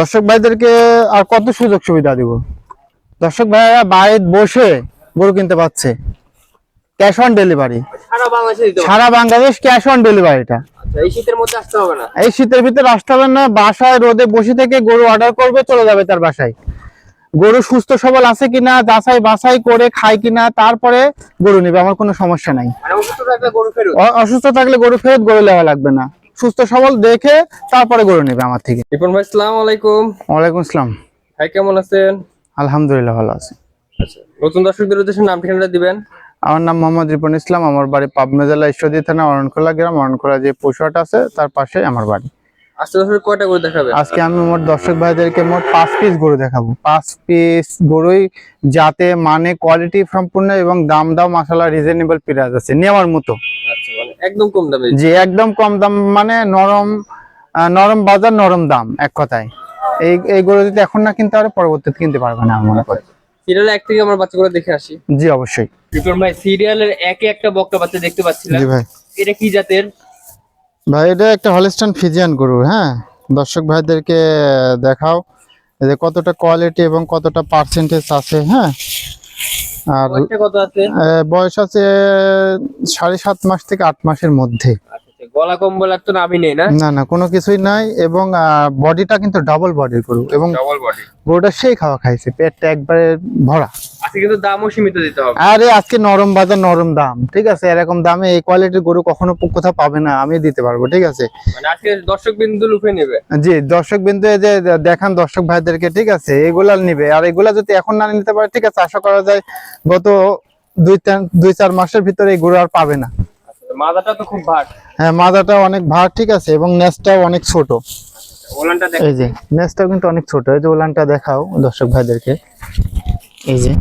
দর্শক ভাইদেরকে আর কত সুযোগ সুবিধা দিব। দর্শক ভাইরা বাড়িতে বসে গরু কিনতে পাচ্ছে, ক্যাশ অন ডেলিভারি, সারা বাংলাদেশ ক্যাশ অন ডেলিভারিটা। এই শীতের মধ্যে আসতে হবে না, এই শীতের ভিতরে আসতে হবে না, বাসায় রোদে বসে থেকে গরু অর্ডার করবে, চলে যাবে তার বাসায়। গরু সুস্থ সবল আছে কিনা যাচাই বাছাই করে খায় কিনা, তারপরে গরু নেবে, আমার কোনো সমস্যা নাই। অসুস্থ থাকলে গরু ফেরত, গরু নেওয়া লাগবে না, সুস্থ সবল দেখে তারপরে গরু নেবে আমার থেকে। রিপন ভাই আসসালামু আলাইকুম। ওয়ালাইকুম আসসালাম। ভাই কেমন আছেন? আলহামদুলিল্লাহ ভালো আছি। আচ্ছা, নতুন দর্শকদের উদ্দেশ্যে নাম ঠিকানাটা দিবেন। আমার নাম মোহাম্মদ রিপন ইসলাম, আমার বাড়ি পাবনা জেলা ঈশ্বরদী থানা অরণখোলা গ্রাম। অরণখোলা যে পশুহাট আছে তার পাশে আমার বাড়ি। আজকে দর্শক কয়টা গরু দেখাবেন? আজকে আমি মোট দর্শক ভাইদেরকে মোট 5 পিস গরু দেখাবো। 5 পিস গরুই যাতে মানে কোয়ালিটি সম্পূর্ণ এবং দাম দাও মাশাআল্লাহ রিজনেবল প্রাইস আছে, নেওয়ার মতো। আচ্ছা, মানে একদম কম দামে? জি একদম কম দাম, মানে নরম নরম বাজার নরম দাম, এক কথায়। এই গরু যদি এখন না কিনতে পারে পরবর্তীতে কিনতে পারবে না, আমি মনে করি। সিরিয়ালে এক থেকে আমার বাচ্চাগুলো দেখে আসি। জি অবশ্যই। রিপন ভাই, সিরিয়ালের একে একটা বকটা বাচ্চা দেখতে পাচ্ছিলাম। জি ভাই। এটা কি জাতের? ভাই এটা একটা হলস্টাইন ফ্রিজিয়ান গরু। হ্যাঁ, দর্শক ভাইদেরকে দেখাও যে কতটা কোয়ালিটি এবং কতটা পার্সেন্টেজ আছে। হ্যাঁ, আর কত আছে? বয়স আছে 7.5 মাস থেকে 8 মাসের মধ্যে। গলা কম্বল আর তো নাভি নেই না? না না, কোনো কিছুই নাই, এবং বডিটা কিন্তু ডাবল বডির গরু, এবং ডাবল বডি। গরুটা সেই খাওয়া খাইছে, পেটটা একবারে ভরা। আজকে কিন্তু দামও সীমিত দিতে হবে। আরে আজকে নরম বাজার নরম দাম, ঠিক আছে। এরকম দামে এই কোয়ালিটির গরু কখনো কোথাও পাবে না, আমি দিতে পারবো, ঠিক আছে। মানে আজকে দর্শক বিন্দু লুফে নেবে। জি, দর্শক বিন্দু যে দেখান দর্শক ভাইদেরকে, ঠিক আছে, এগুলা নিবে। আর এগুলা যদি এখন না নিতে পারে, ঠিক আছে, আশা করা যায় গত 2-4 মাসের ভিতরে এই গরু আর পাবে না। মাজাটা তো খুব ভার। হ্যাঁ, মাজাটা অনেক ভার, ঠিক আছে, এবং নেজটাও অনেক ছোট। ওলানটা দেখ, এই যে নেজটাও কিন্তু অনেক ছোট। এই যে ওলানটা দেখাও দর্শক ভাইদেরকে, এই যে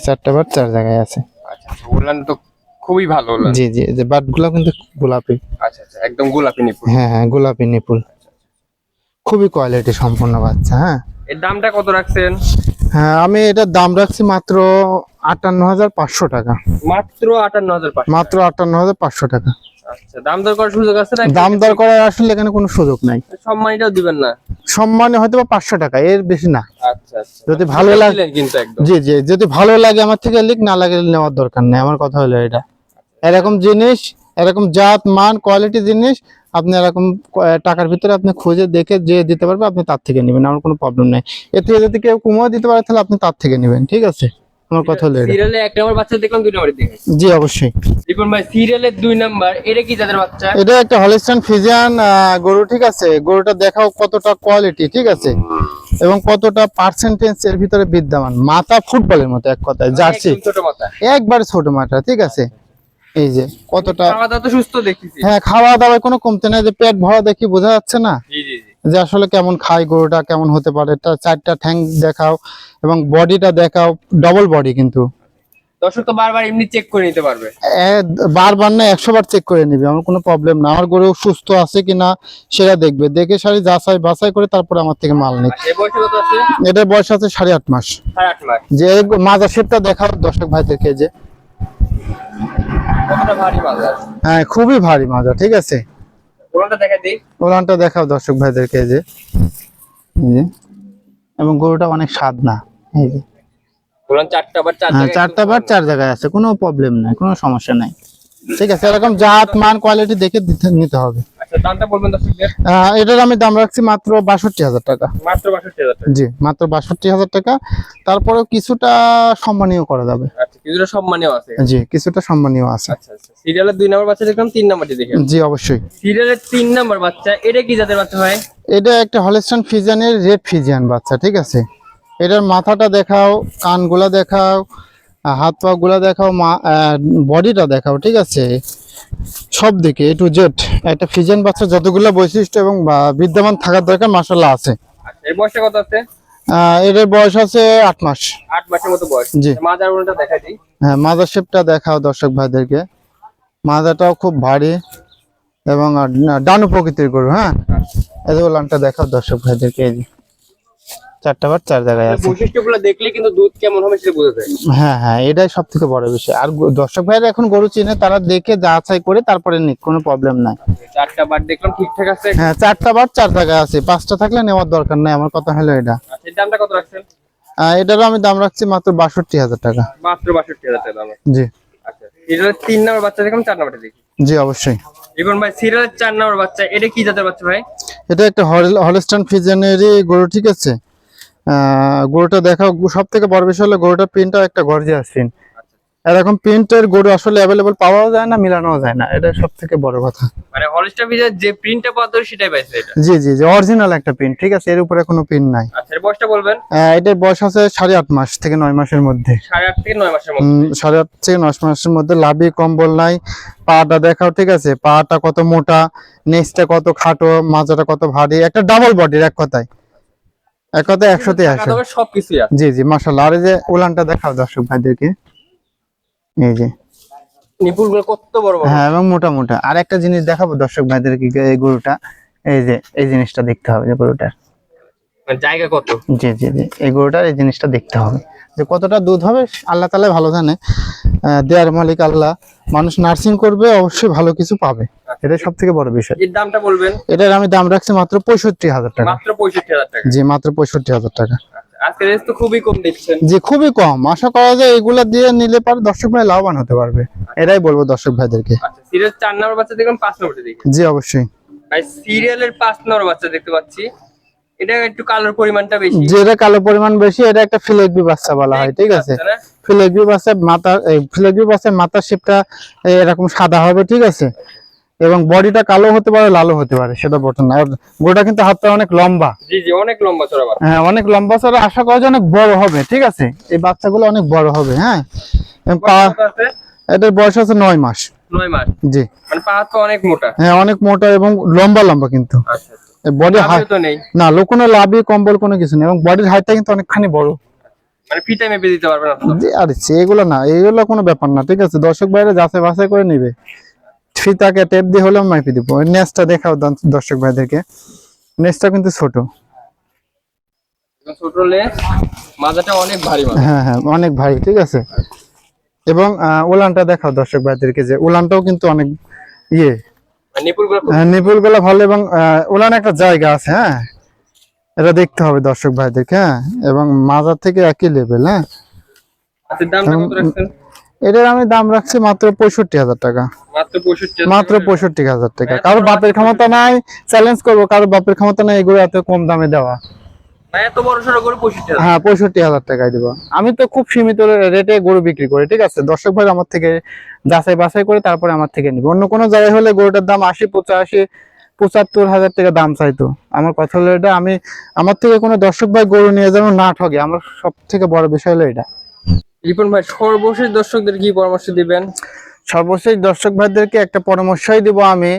4টা বাট 4 জায়গায় আছে। আচ্ছা, ওলান তো খুবই ভালো ওলান। জি জি, এই যে বাটগুলো কিন্তু গোলাপি। আচ্ছা আচ্ছা, একদম গোলাপি নিপুল। হ্যাঁ হ্যাঁ, গোলাপি নিপুল, খুবই কোয়ালিটি সম্পন্ন বাচ্চা। হ্যাঁ, এর দামটা কত রাখছেন? হ্যাঁ, আমি এটার দাম রাখছি মাত্র 58,500 টাকা। মাত্র 58,500? মাত্র 58,500 টাকা। আচ্ছা, দাম দর করার সুযোগ আছে না? দাম দর করার আসলে এখানে কোনো সুযোগ নাই। সম্মানীটাও দিবেন না? সম্মানে হয়তো 500 টাকা, এর বেশি না। আচ্ছা আচ্ছা, যদি ভালো লাগে কিন্তু একদম। জি জি, যদি ভালো লাগে আমার থেকে লিখ, না লাগে নেওয়ার দরকার নেই। আমার কথা হলো এটা, এরকম জিনিস, এরকম জাত মান কোয়ালিটি জিনিস আপনি এরকম টাকার ভিতরে আপনি খুঁজে দেখে যে দিতে পারবে, আপনি তার থেকে নেবেন, আমার কোনো প্রবলেম নাই। এর থেকে যদি কেউ কমিয়ে দিতে পারে তাহলে আপনি তার থেকে নেবেন, ঠিক আছে। আমার কথা হলো এটা। সিরিয়ালে 1 নাম্বার বাচ্চা দেখলাম, 2 নাম্বার দেখে। জি অবশ্যই। রিপন ভাই, সিরিয়ালের 2 নাম্বার এটা কি জাতের বাচ্চা? এটা একটা হলস্টাইন ফ্রিজিয়ান গরু, ঠিক আছে। গরুটা দেখাও কতটা কোয়ালিটি, ঠিক আছে, এবং কতটা পার্সেন্টেজ এর ভিতরে বিদ্যমান। মাথা ফুটবলের মতো, এক কথায় জার্সি, ছোট মাথা, একবার ছোট মাথা, ঠিক আছে। এই যে কতটা খাওয়া দাওয়া তো সুস্থ দেখতেছি। হ্যাঁ, খাওয়া দাওয়ায় কোনো কমতে নাই, যে পেট ভরা দেখি বোঝা যাচ্ছে না জি জি জি, যে আসলে কেমন খায় গরুটা, কেমন হতে পারে। তার 4টা ঠ্যাং দেখাও এবং বডিটা দেখাও, ডবল বডি কিন্তু। দর্শক তো বারবার এমনি চেক করে নিতে পারবে। বারবার না, 100 বার চেক করে নিবে, আমার কোনো প্রবলেম না। আমার গরু সুস্থ আছে কিনা সেটা দেখবে, দেখে সারি যাচাই বাছাই করে তারপরে আমার থেকে মাল নিবে। এই বয়সে কত আছে? এটার বয়স আছে 8.5 মাস। 8.5 মাস। যে মাজা শেপটা দেখাও দর্শক ভাইদেরকে, যে কতটা ভারী মাজা? হ্যাঁ, খুবই ভারী মাজা, ঠিক আছে। ওলানটা দেখা দেই। ওলানটা দেখাও দর্শক ভাইদেরকে, যে এই যে, এবং গরুটা অনেক স্বাদ না। এই যে ওলান 4টা বার 4 হ্যাঁ, জায়গায়। 4টা বার 4 জায়গায় আছে, কোনো প্রবলেম নাই, কোনো সমস্যা নাই, ঠিক আছে। এরকম জাত মান কোয়ালিটি দেখে নিতে হবে। আচ্ছা, দামটা বলবেন দর্শকদের। এটার আমি দাম রাখছি মাত্র 62,000 টাকা। মাত্র 62,000 টাকা? জি, মাত্র 62,000 টাকা। তারপরেও কিছুটা সম্মানীয় করা যাবে। আচ্ছা, কিছুটা সম্মানীয় আছে। জি, কিছুটা সম্মানীয় আছে। আচ্ছা আচ্ছা, সিরিয়ালের 2 নাম্বার বাচ্চা দেখলাম, 3 নাম্বারটি দেখেন। জি অবশ্যই। সিরিয়ালের 3 নাম্বার বাচ্চা এটা কি জাতের বাচ্চা হয়? এটা একটা হলস্টাইন ফ্রিজিয়ানের রেড ফ্রিজিয়ান বাচ্চা, ঠিক আছে। এটার মাথাটা দেখাও, কানগুলা দেখাও, হাত পা গুলা দেখাও, বডিটা দেখাও, ঠিক আছে, সব দিকে A to Z। একটা ফ্রিজিয়ান বাচ্চা যতগুলো বৈশিষ্ট্য এবং বিদ্যমান থাকার দরকার মাশাআল্লাহ আছে। আচ্ছা, এর বয়সটা কত আছে? এটার বয়স আছে 8 মাস। 8 মাসের মতো বয়স। জি। মাজার ওলানটা দেখা দিই। হ্যাঁ, মাজার শেপটা দেখাও দর্শক ভাইদেরকে। মাজাটাও খুব ভারী এবং ডানু প্রকৃতির গরু। হ্যাঁ, এই যে ওলানটা দেখাও দর্শক ভাইদেরকে, এই যে 4টা বাট 4 জায়গায় আছে। বৈশিষ্ট্যগুলো দেখলে কিন্তু দুধ কেমন হবে সেটা বোঝা যায়। হ্যাঁ হ্যাঁ, এটাই সব থেকে বড় বিষয়। আর দর্শক ভাইরা এখন গরু চিনে, তারা দেখে যাচাই করে তারপরে নিক, কোনো প্রবলেম নাই। 4টা বাট দেখলাম ঠিকঠাক আছে। হ্যাঁ, 4টা বাট 4 জায়গায় আছে, 5টা থাকলে নেওয়ার দরকার নাই, আমার কথা হলো এটা। আচ্ছা, এর দামটা কত রাখছেন? এটারও আমি দাম রাখছি মাত্র 62,000 টাকা। মাত্র 62,000 টাকা দাম। জি আচ্ছা, সিরিয়ালের 3 নাম্বার বাচ্চা দেখলাম, 4 নাম্বারটা দেখি। জি অবশ্যই। রিপন ভাই, সিরিয়ালের 4 নাম্বার বাচ্চা, এটা কি জাতের বাচ্চা ভাই? এটা একটা হলস্টাইন ফ্রিজিয়ানেরই গরু, ঠিক আছে। গরুটা দেখাও, সব থেকে বড় বিষয় হলো গরুটার প্রিন্টটা একটা গর্জিয়াস প্রিন্ট। এরকম প্রিন্টের গরু আসলে অ্যাভেলেবল পাওয়াও যায় না, মিলানোও যায় না, এটা সব থেকে বড় কথা। মানে হলস্টাইন ফ্রিজিয়ান যে প্রিন্টটা পাওয়া যায় সেটাই পাইছে এটা। জি জি জি, অরিজিনাল একটা প্রিন্ট, ঠিক আছে, এর উপরে কোনো প্রিন্ট নাই। আচ্ছা, এর বয়সটা বলবেন? এটার বয়স আছে 8.5 মাস থেকে 9 মাসের মধ্যে। 8.5 থেকে 9 মাসের মধ্যে। 8.5 থেকে 9 মাসের মধ্যে। লাভি কম্বল নাই। পাটা দেখাও, ঠিক আছে, পাটা কত মোটা, নেচটা কত খাটো, মাজাটা কত ভারী, একটা ডাবল বডির, এক কথায় 100তে 100। সবকিছুই আছে। জি জি, মাশাআল্লাহ। আর এই যে উলানটা দেখাও দর্শক ভাইদেরকে, এই যে নিপুলগুলো কত বড় বড়। হ্যাঁ, এবং মোটা মোটা। আর একটা জিনিস দেখাবো দর্শক ভাইদেরকে, এই গরুটা, এই যে এই জিনিসটা দেখতে হবে যে গরুটার মানে জায়গা কত। জি জি জি, এই গরুটার এই জিনিসটা দেখতে হবে যে কতটা দুধ হবে, আল্লাহ তাআলা ভালো জানে। দেয়ার মালিক আল্লাহ। মানুষ নার্সিং করবে, অবশ্যই ভালো কিছু পাবে, এটাই সব থেকে বড় বিষয়। এর দামটা বলবেন? এটার আমি দাম রাখছি মাত্র 65,000 টাকা। মাত্র 65,000 টাকা। জি, মাত্র 65,000 টাকা। আজকে রেস তো খুবই কম দেখছেন। জি, খুবই কম। আশা করা যায় এগুলা দিয়ে নিলে পারে দর্শক ভাই লাভবান হতে পারবে, এটাই বলবো দর্শক ভাইদেরকে। আচ্ছা, সিরিয়াল 4 নাম্বার বাচ্চা দেখলাম, 5 নাম্বারটা দেখি। জি অবশ্যই। ভাই, সিরিয়ালের 5 নাম্বার বাচ্চা দেখতে পাচ্ছি, এটা একটু কালার পরিমাণটা বেশি। যেটা কালো পরিমাণ বেশি, এটা একটা ফিলেগবি বাচ্চা বলা হয়, ঠিক আছে। ফিলেগবি বাচ্চা মাথা, এই ফিলেগবি বাচ্চার মাথার শেপটা এরকম সাদা হবে, ঠিক আছে, এবং বডিটা কালো হতে পারে, লালও হতে পারে, সেটা বটন না। আর গোটা কিন্তু হাতটা অনেক লম্বা। জি জি, অনেক লম্বা চড়া বাচ্চা। হ্যাঁ, অনেক লম্বা চড়া, আশা করা যায় অনেক বড় হবে, ঠিক আছে। এই বাচ্চাগুলো অনেক বড় হবে। হ্যাঁ, এটার বয়স আছে 9 মাস। 9 মাস। জি, মানে পা তো অনেক মোটা। হ্যাঁ, অনেক মোটা এবং লম্বা লম্বা কিন্তু। আচ্ছা, বডি হাইট তো নেই না, কোনো লাভি কম্বল কোনো কিছু নেই, এবং বডির হাইটটা কিন্তু অনেকখানি বড়। মানে ফিটা মেপে দিতে পারবে না? জি, আরে এগুলো না, এগুলো কোনো ব্যাপার না, ঠিক আছে। দর্শক বাইরে যাচাই বাছাই করে নিবে, ফিতাকে টেপ দিয়ে হলেও মাপি দিব। নেসটা দেখাও দর্শক ভাইদেরকে, নেসটা কিন্তু ছোট। ছোট লেস, মাজাটা অনেক ভারী মাজা। হ্যাঁ হ্যাঁ, অনেক ভারী, ঠিক আছে। এবং উলানটা দেখাও দর্শক ভাইদেরকে, যে উলানটাও কিন্তু অনেক ইয়ে, নিপুল গুলা ভালো, এবং উলান একটা জায়গা আছে। হ্যাঁ, এটা দেখতে হবে দর্শক ভাইদেরকে। হ্যাঁ, এবং মাজার থেকে একই লেভেল। হ্যাঁ, আচ্ছা, দামটা কত রাখছেন? এটার আমি দাম রাখছি মাত্র 65,000 টাকা। মাত্র 65,000 টাকা। কারো বাপের ক্ষমতা নাই, চ্যালেঞ্জ করবো, কারো বাপের ক্ষমতা নাই এগুলো এত কম দামে দেওয়া। এত বড় সড়ো গরু 65,000? হ্যাঁ, 65,000 টাকায় দিব। আমি তো খুব সীমিত রেটে গরু বিক্রি করি, ঠিক আছে। দর্শক ভাই আমার থেকে যাচাই বাছাই করে তারপরে আমার থেকে নিবে। অন্য কোনো জায়গায় হলে গরুটার দাম 80, 85, 75,000 টাকা দাম চাইতো। আমার কথা হলো এটা, আমি আমার থেকে কোনো দর্শক ভাই গরু নিয়ে যেন না ঠকে, আমার সব থেকে বড় বিষয় হলো এটা। রিপন ভাই, সর্বশেষ দর্শকদের কি পরামর্শ দিবেন? সর্বশেষ দর্শক ভাইদেরকে একটা পরামর্শই দিব আমি,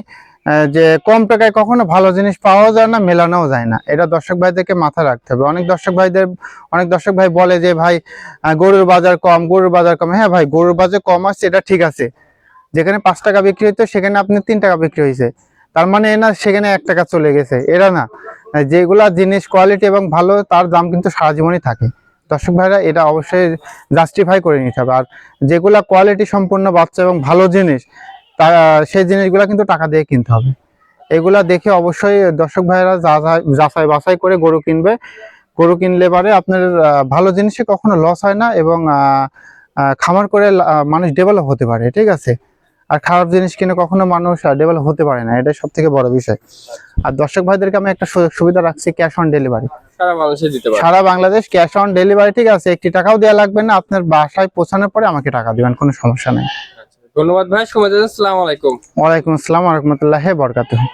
যে কম টাকায় কখনো ভালো জিনিস পাওয়া যায় না, মেলানোও যায় না, এটা দর্শক ভাইদেরকে মাথায় রাখতে হবে। অনেক দর্শক ভাই বলে যে ভাই গরুর বাজার কম, গরুর বাজার কম। হ্যাঁ ভাই, গরুর বাজার কম আছে, এটা ঠিক আছে। যেখানে 5 টাকা বিক্রি হতো সেখানে আপনি 3 টাকা বিক্রি হয়েছে, তার মানে এ না সেখানে 1 টাকা চলে গেছে, এরা না। যেগুলা জিনিস কোয়ালিটি এবং ভালো, তার দাম কিন্তু সারা জীবনই থাকে। দর্শক ভাইরা এটা অবশ্যই জাস্টিফাই করে নিতে হবে। আর যেগুলা কোয়ালিটি সম্পূর্ণ বাচ্চা এবং ভালো জিনিস, সেই জিনিসগুলা কিন্তু টাকা দিয়ে কিনতে হবে। এগুলা দেখে অবশ্যই দর্শক ভাইরা যাচাই বাছাই করে গরু কিনবে। গরু কিনলে পারে আপনার ভালো জিনিসে কখনো লস হয় না, এবং খামার করে মানুষ ডেভেলপ হতে পারে, ঠিক আছে। আর খারাপ জিনিস কিনে কখনো মানুষ ডেভেলপ হতে পারে না, এটাই সব থেকে বড় বিষয়। আর দর্শক ভাইদেরকে আমি একটা সুবিধা রাখছি, ক্যাশ অন ডেলিভারি। সারা বাংলাদেশ ক্যাশ অন ডেলিভারি, ঠিক আছে। 1 টাকাও দেওয়া লাগবে না, আপনার বাসায় পৌঁছানোর পরে আমাকে টাকা দিবেন, কোনো সমস্যা নেই। ধন্যবাদ ভাই, সময় দেন। আসসালামু আলাইকুম। ওয়ালাইকুম আসসালাম ওয়া রাহমাতুল্লাহি ওয়া বারাকাতুহু।